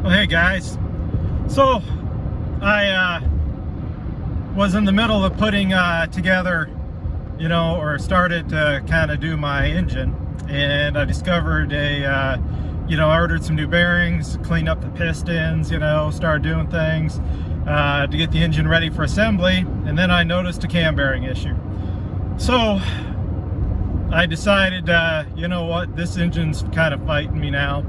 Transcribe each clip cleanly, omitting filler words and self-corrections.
Well, hey guys. So I was in the middle of putting together, or started to kind of do my engine, and I discovered I ordered some new bearings, cleaned up the pistons, started doing things to get the engine ready for assembly, and then I noticed a cam bearing issue. So I decided, you know what, this engine's kind of fighting me now.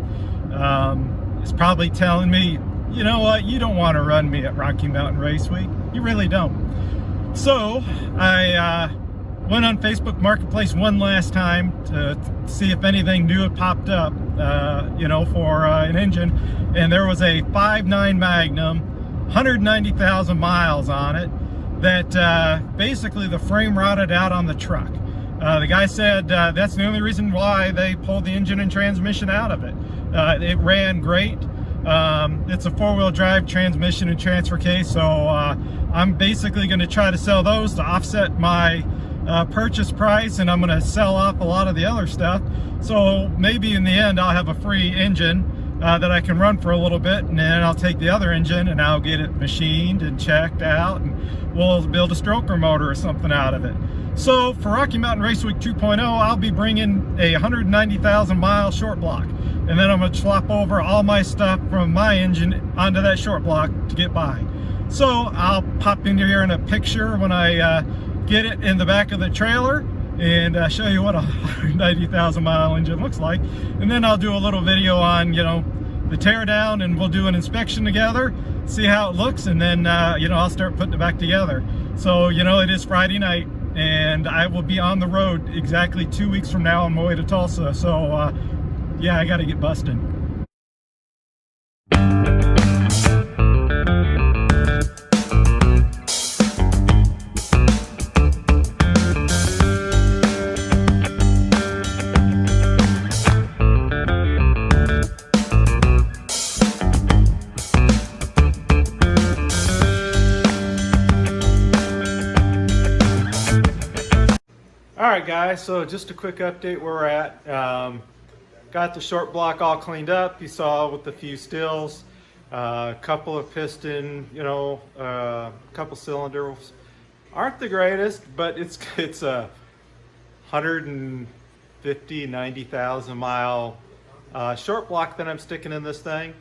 It's probably telling me, you know what, you don't want to run me at Rocky Mountain Race Week. You really don't. So I went on Facebook Marketplace one last time to see if anything new had popped up, for an engine. And there was a 5.9 Magnum, 190,000 miles on it, that basically the frame rotted out on the truck. The guy said that's the only reason why they pulled the engine and transmission out of it. It ran great. It's a four-wheel drive transmission and transfer case, so I'm basically going to try to sell those to offset my purchase price, and I'm going to sell off a lot of the other stuff. So maybe in the end I'll have a free engine that I can run for a little bit, and then I'll take the other engine and I'll get it machined and checked out, and we'll build a stroker motor or something out of it. So for Rocky Mountain Race Week 2.0, I'll be bringing a 190,000 mile short block, and then I'm going to swap over all my stuff from my engine onto that short block to get by. So I'll pop into here in a picture when I get it in the back of the trailer and show you what a 190,000 mile engine looks like, and then I'll do a little video on the teardown, and we'll do an inspection together, see how it looks, and then I'll start putting it back together. So it is Friday night, and I will be on the road exactly 2 weeks from now on my way to Tulsa. So yeah, I got to get busting. Alright guys, so just a quick update where we're at. Got the short block all cleaned up, you saw, with a few stills, a couple of piston, a couple cylinders. Aren't the greatest, but it's a 150, 90,000 mile short block that I'm sticking in this thing.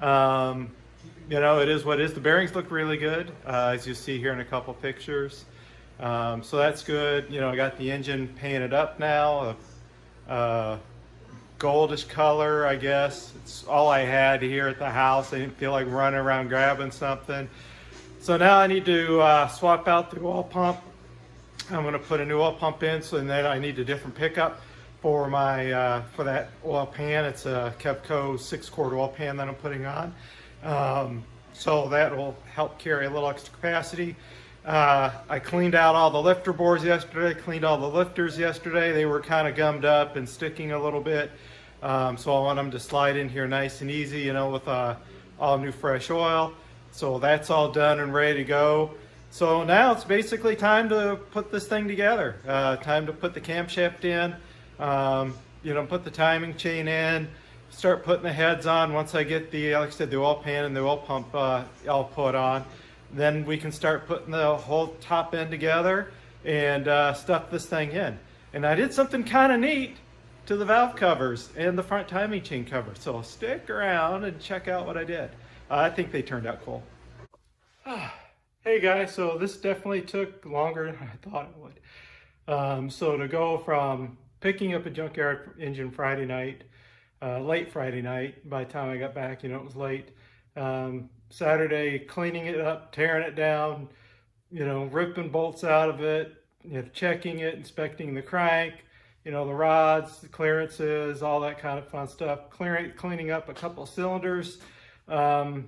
It is what it is. The bearings look really good, as you see here in a couple pictures. So that's good. I got the engine painted up now, a goldish color, I guess. It's all I had here at the house. I didn't feel like running around grabbing something. So now I need to swap out the oil pump. I'm going to put a new oil pump in, so then I need a different pickup for my for that oil pan. It's a Kevco 6-quart oil pan that I'm putting on. So that will help carry a little extra capacity. I cleaned out all the lifter boards yesterday, cleaned all the lifters yesterday. They were kind of gummed up and sticking a little bit. So I want them to slide in here nice and easy, with all new fresh oil. So that's all done and ready to go. So now it's basically time to put this thing together. Time to put the camshaft in, put the timing chain in, start putting the heads on. Once I get the, like I said, the oil pan and the oil pump all put on, then we can start putting the whole top end together and stuff this thing in. And I did something kind of neat to the valve covers and the front timing chain cover. So stick around and check out what I did. I think they turned out cool. Hey guys, so this definitely took longer than I thought it would. So to go from picking up a junkyard engine Friday night, late Friday night, by the time I got back, it was late. Saturday, cleaning it up, tearing it down, ripping bolts out of it, checking it, inspecting the crank, the rods, the clearances, all that kind of fun stuff. Cleaning up a couple of cylinders that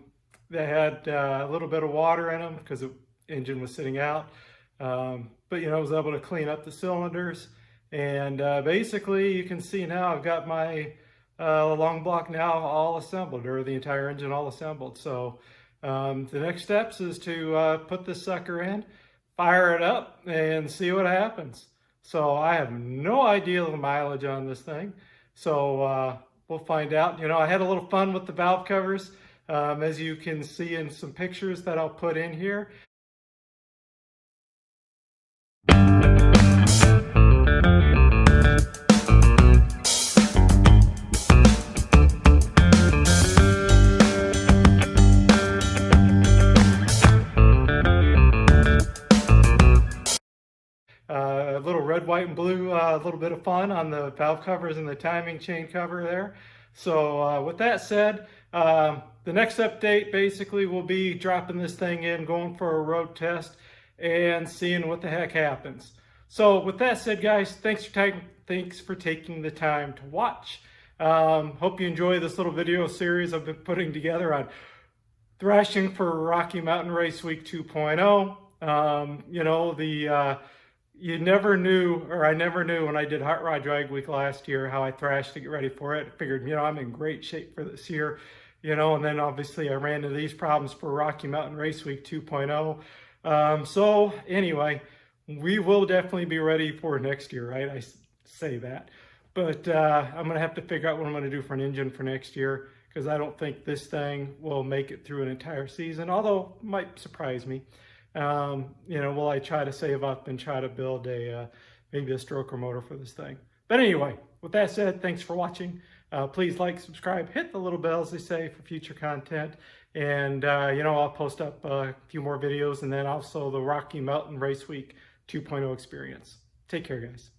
had a little bit of water in them because the engine was sitting out. But I was able to clean up the cylinders, and basically you can see now I've got my long block now all assembled, or the entire engine all assembled. So the next steps is to put this sucker in, fire it up, and see what happens. So I have no idea the mileage on this thing. So we'll find out. I had a little fun with the valve covers. as you can see in some pictures that I'll put in here. A little red, white, and blue, a little bit of fun on the valve covers and the timing chain cover there. So with that said, the next update basically will be dropping this thing in, going for a road test, and seeing what the heck happens. So with that said, guys, thanks for taking the time to watch. Hope you enjoy this little video series I've been putting together on thrashing for Rocky Mountain Race Week 2.0. You know, you never knew, or I never knew when I did Hot Rod Drag Week last year how I thrashed to get ready for it. I figured, you know, I'm in great shape for this year, you know, and then obviously I ran into these problems for Rocky Mountain Race Week 2.0. So anyway, we will definitely be ready for next year, right? I say that, but I'm going to have to figure out what I'm going to do for an engine for next year, because I don't think this thing will make it through an entire season, although it might surprise me. You know, will I try to save up and try to build a maybe a stroker motor for this thing? But anyway, with that said, thanks for watching. Please like, subscribe, hit the little bell, as they say, for future content. And, you know, I'll post up a few more videos, and then also the Rocky Mountain Race Week 2.0 experience. Take care, guys.